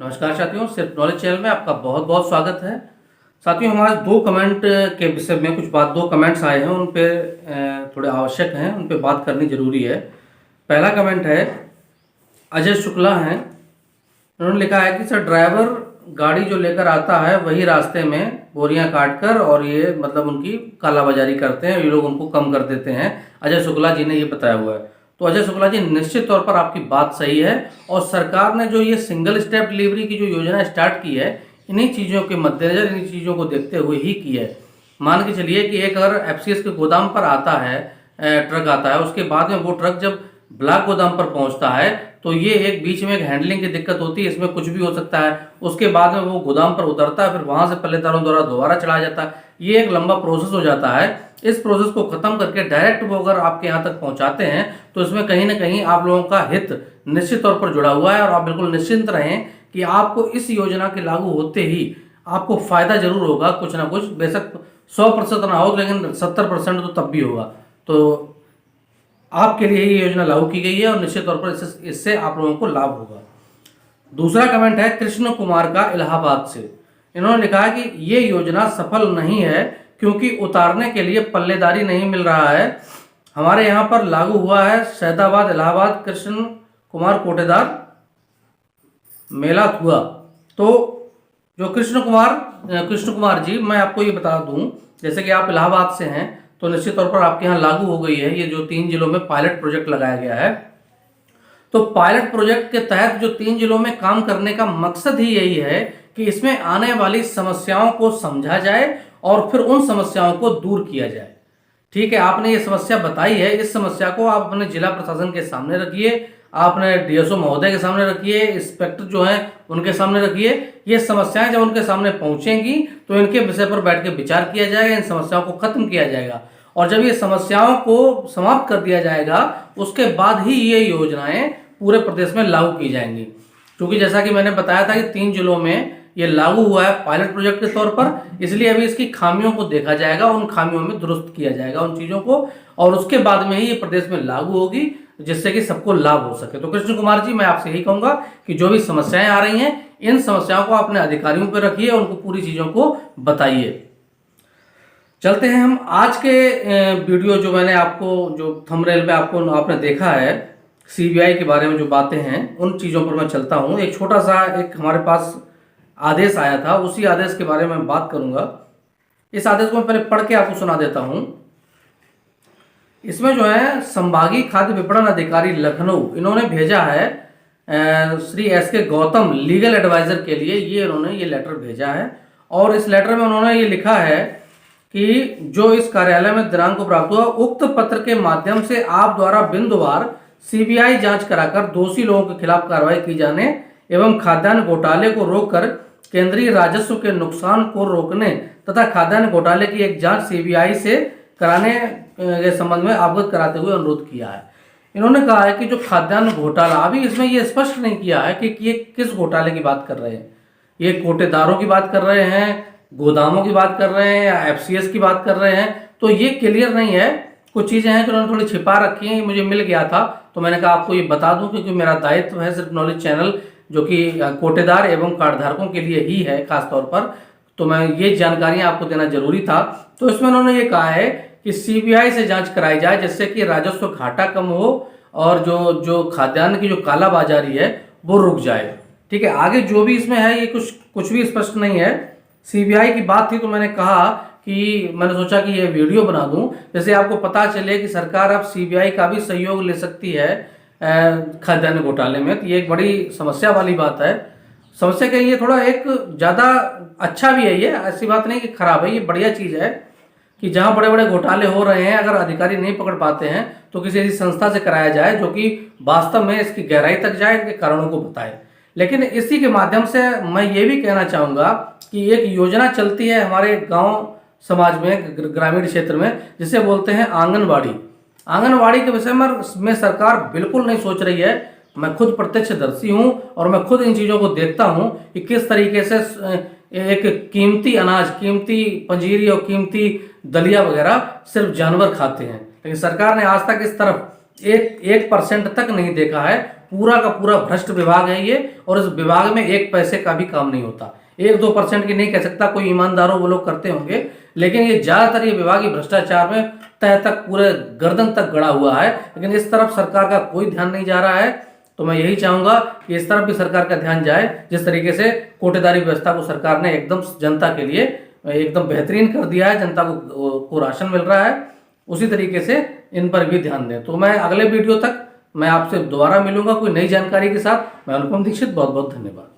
नमस्कार साथियों, सिर्फ नॉलेज चैनल में आपका बहुत बहुत स्वागत है। साथियों, हमारे दो कमेंट के विषय में दो कमेंट्स आए हैं, उन पे थोड़े आवश्यक हैं, उन पे बात करनी जरूरी है। पहला कमेंट है, अजय शुक्ला हैं। उन्होंने लिखा है कि सर, ड्राइवर गाड़ी जो लेकर आता है वही रास्ते में बोरियां काट कर और ये मतलब उनकी कालाबाजारी करते हैं, ये लोग उनको कम कर देते हैं। अजय शुक्ला जी ने ये बताया हुआ है। तो अजय शुक्ला जी, निश्चित तौर पर आपकी बात सही है और सरकार ने जो ये सिंगल स्टेप डिलीवरी की जो योजना स्टार्ट की है, इन्हीं चीज़ों के मद्देनजर, इन्हीं चीज़ों को देखते हुए ही की है। मान के चलिए कि एक अगर एफसीएस के गोदाम पर आता है, ट्रक आता है, उसके बाद में वो ट्रक जब ब्लॉक गोदाम पर पहुंचता है तो ये एक बीच में एक हैंडलिंग की दिक्कत होती है, इसमें कुछ भी हो सकता है। उसके बाद में वो गोदाम पर उतरता है, फिर वहां से पल्लेदारों द्वारा दोबारा चढ़ाया जाता है। ये एक लंबा प्रोसेस हो जाता है। इस प्रोसेस को खत्म करके डायरेक्ट वो अगर आपके यहाँ तक पहुंचाते हैं तो इसमें कहीं ना कहीं आप लोगों का हित निश्चित तौर पर जुड़ा हुआ है और आप बिल्कुल निश्चिंत रहें कि आपको इस योजना के लागू होते ही आपको फायदा जरूर होगा, कुछ ना कुछ। बेशक 100% ना हो, लेकिन 70% तो तब भी होगा। तो आपके लिए ये योजना लागू की गई है और निश्चित तौर पर इससे आप लोगों को लाभ होगा। दूसरा कमेंट है कृष्ण कुमार का, इलाहाबाद से। इन्होंने लिखा है कि ये योजना सफल नहीं है क्योंकि उतारने के लिए पल्लेदारी नहीं मिल रहा है। हमारे यहाँ पर लागू हुआ है सैदाबाद इलाहाबाद कृष्ण कुमार कोटेदार मेला हुआ। तो जो कृष्ण कुमार जी, मैं आपको ये बता दूं, जैसे कि आप इलाहाबाद से हैं तो निश्चित तौर पर आपके यहाँ लागू हो गई है ये जो 3 जिलों में पायलट प्रोजेक्ट लगाया गया है। तो पायलट प्रोजेक्ट के तहत जो 3 जिलों में काम करने का मकसद ही यही है कि इसमें आने वाली समस्याओं को समझा जाए और फिर उन समस्याओं को दूर किया जाए। ठीक है, आपने ये समस्या बताई है, इस समस्या को आप अपने जिला प्रशासन के सामने रखिए, आपने डीएसओ महोदय के सामने रखिए, इंस्पेक्टर जो हैं उनके सामने रखिए। ये समस्याएं जब उनके सामने पहुंचेंगी तो इनके विषय पर बैठ के विचार किया जाएगा, इन समस्याओं को खत्म किया जाएगा और जब ये समस्याओं को समाप्त कर दिया जाएगा उसके बाद ही ये योजनाएं पूरे प्रदेश में लागू की जाएंगी। क्योंकि जैसा कि मैंने बताया था कि 3 जिलों में ये लागू हुआ है पायलट प्रोजेक्ट के तौर पर, इसलिए अभी इसकी खामियों को देखा जाएगा, उन खामियों में दुरुस्त किया जाएगा उन चीज़ों को, और उसके बाद में ही ये प्रदेश में लागू होगी जिससे कि सबको लाभ हो सके। तो कृष्ण कुमार जी, मैं आपसे यही कहूंगा कि जो भी समस्याएं आ रही हैं, इन समस्याओं को अपने अधिकारियों पर रखिए, उनको पूरी चीज़ों को बताइए। चलते हैं हम आज के वीडियो, जो मैंने आपको जो थंबनेल पे आपने देखा है, सीबीआई के बारे में जो बातें हैं, उन चीज़ों पर मैं चलता हूं। एक छोटा सा एक हमारे पास आदेश आया था, उसी आदेश के बारे में बात करूंगा। इस आदेश को मैं पहले पढ़ के आपको सुना देता हूं। इसमें जो है संभागीय खाद्य विपणन अधिकारी लखनऊ, इन्होंने भेजा है श्री एस के गौतम लीगल एडवाइजर के लिए, इन्होंने ये लेटर भेजा है और इस लेटर में उन्होंने ये लिखा है कि जो इस कार्यालय में दिनांक को प्राप्त हुआ, उक्त पत्र के माध्यम से आप द्वारा बिंदुवार सीबीआई जांच कराकर दोषी लोगों के खिलाफ कार्रवाई की जाने एवं खाद्यान्न घोटाले को रोककर केंद्रीय राजस्व के नुकसान को रोकने तथा खाद्यान्न घोटाले की एक जांच सीबीआई से कराने के संबंध में अवगत कराते हुए अनुरोध किया है। इन्होंने कहा है कि जो खाद्यान्न घोटाला, अभी इसमें ये स्पष्ट नहीं किया है कि ये किस घोटाले की बात कर रहे हैं, ये कोटेदारों की बात कर रहे हैं, गोदामों की बात कर रहे हैं या एफसीएस की बात कर रहे हैं, तो ये क्लियर नहीं है। कुछ चीज़ें हैं जो उन्होंने थोड़ी छिपा रखी हैं, मुझे मिल गया था तो मैंने कहा आपको ये बता दूं, क्योंकि मेरा दायित्व है सिर्फ नॉलेज चैनल जो कि कोटेदार एवं कार्डधारकों के लिए ही है खास तौर पर, तो मैं ये जानकारियां आपको देना जरूरी था। तो इसमें उन्होंने ये कहा है कि सीबीआई से जांच कराई जाए जिससे कि राजस्व घाटा कम हो और जो खाद्यान्न की जो कालाबाजारी है वो रुक जाए। ठीक है, आगे जो भी इसमें है ये कुछ भी स्पष्ट नहीं है। सीबीआई की बात थी तो मैंने कहा कि मैंने सोचा कि ये वीडियो बना दूं, जैसे आपको पता चले कि सरकार अब सीबीआई का भी सहयोग ले सकती है खाद्यान्न घोटाले में। तो ये एक बड़ी समस्या वाली बात है। समस्या क्या, ये थोड़ा एक ज़्यादा अच्छा भी है, ये ऐसी बात नहीं कि खराब है, ये बढ़िया चीज़ है कि जहाँ बड़े बड़े घोटाले हो रहे हैं अगर अधिकारी नहीं पकड़ पाते हैं तो किसी ऐसी संस्था से कराया जाए जो कि वास्तव में इसकी गहराई तक जाए, इनके कारणों को बताए। लेकिन इसी के माध्यम से मैं ये भी कहना चाहूँगा कि एक योजना चलती है हमारे गांव समाज में, ग्रामीण क्षेत्र में, जिसे बोलते हैं आंगनबाड़ी। आंगनबाड़ी के विषय में सरकार बिल्कुल नहीं सोच रही है। मैं खुद प्रत्यक्षदर्शी हूँ और मैं खुद इन चीज़ों को देखता हूँ कि किस तरीके से एक कीमती अनाज, कीमती पंजीरी और कीमती दलिया वगैरह सिर्फ जानवर खाते हैं, लेकिन सरकार ने आज तक इस तरफ 1% तक नहीं देखा है। पूरा का पूरा भ्रष्ट विभाग है ये, और इस विभाग में 1 पैसे का भी काम नहीं होता। 1-2% की नहीं कह सकता, कोई ईमानदार हो वो लोग करते होंगे, लेकिन ये ज्यादातर ये विभाग ही भ्रष्टाचार में तह तक पूरे गर्दन तक गड़ा हुआ है। लेकिन इस तरफ सरकार का कोई ध्यान नहीं जा रहा है। तो मैं यही चाहूंगा कि इस तरफ भी सरकार का ध्यान जाए। जिस तरीके से कोटेदारी व्यवस्था को सरकार ने एकदम जनता के लिए एकदम बेहतरीन कर दिया है, जनता को राशन मिल रहा है, उसी तरीके से इन पर भी ध्यान दें। तो मैं अगले वीडियो तक मैं आपसे दोबारा मिलूंगा कोई नई जानकारी के साथ। मैं अनुपम दीक्षित, बहुत बहुत धन्यवाद।